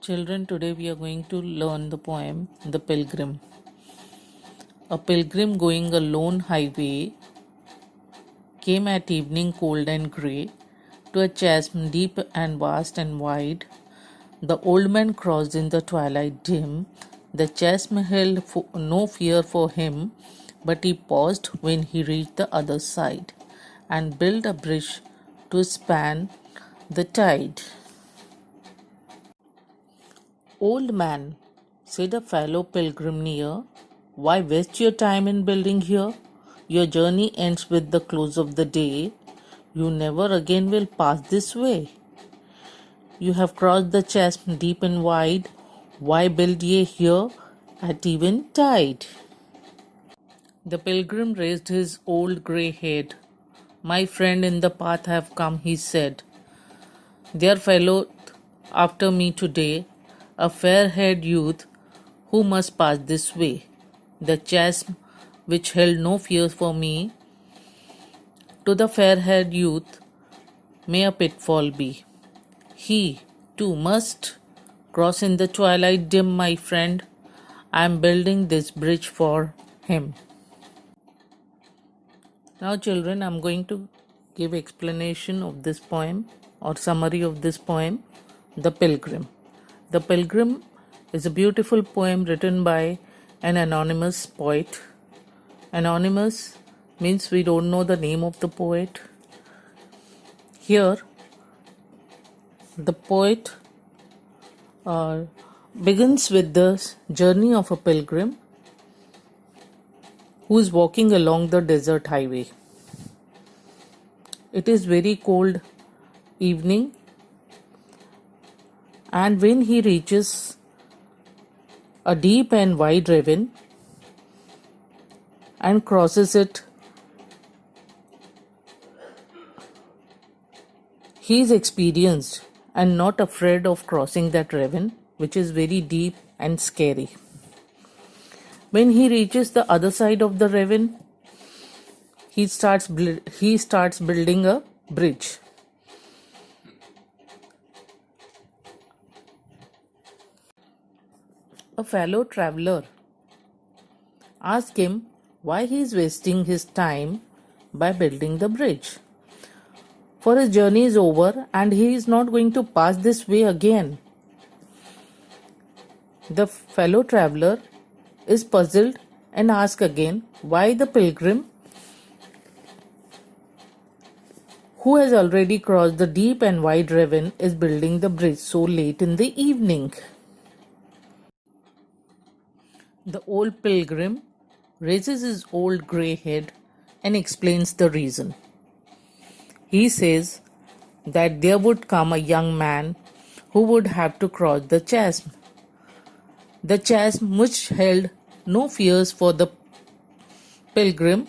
Children, today we are going to learn the poem The Pilgrim. A pilgrim going a lone highway came at evening cold and grey to a chasm deep and vast and wide. The old man crossed in the twilight dim. The chasm held no fear for him, but he paused when he reached the other side and built a bridge to span the tide. "Old man," said a fellow pilgrim near, "why waste your time in building here? Your journey ends with the close of the day. You never again will pass this way. You have crossed the chasm deep and wide. Why build ye here at eventide?" The pilgrim raised his old grey head. "My friend in the path have come," he said. "There followeth after me today a fair-haired youth who must pass this way. The chasm which held no fear for me, to the fair-haired youth may a pitfall be. He, too, must cross in the twilight dim, my friend. I am building this bridge for him." Now, children, I am going to give explanation of this poem or summary of this poem, The Pilgrim. The Pilgrim is a beautiful poem written by an anonymous poet. Anonymous means we don't know the name of the poet. Here, the poet begins with the journey of a pilgrim who is walking along the desert highway. It is very cold evening, and when he reaches a deep and wide ravine and crosses it, he is experienced and not afraid of crossing that ravine, which is very deep and scary. When he reaches the other side of the ravine, he starts building a bridge. A fellow traveler asked him why he is wasting his time by building the bridge. For his journey is over and he is not going to pass this way again. The fellow traveler is puzzled and asks again why the pilgrim, who has already crossed the deep and wide ravine, is building the bridge so late in the evening. The old pilgrim raises his old grey head and explains the reason. He says that there would come a young man who would have to cross the chasm. The chasm, which held no fears for the pilgrim,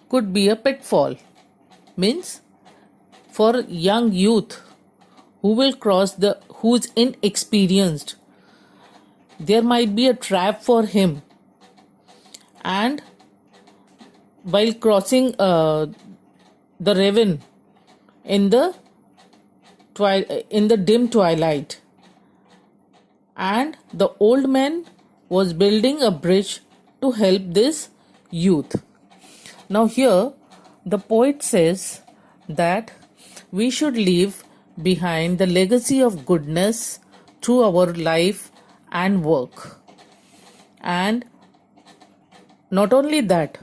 could be a pitfall. Means, for young youth who is inexperienced, there might be a trap for him, and while crossing the ravine in the dim twilight, and the old man was building a bridge to help this youth. Now here the poet says that we should leave behind the legacy of goodness through our life and work. And not only that,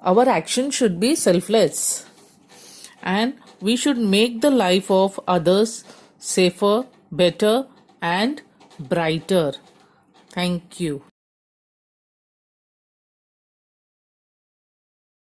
our action should be selfless, and we should make the life of others safer, better, and brighter. Thank you.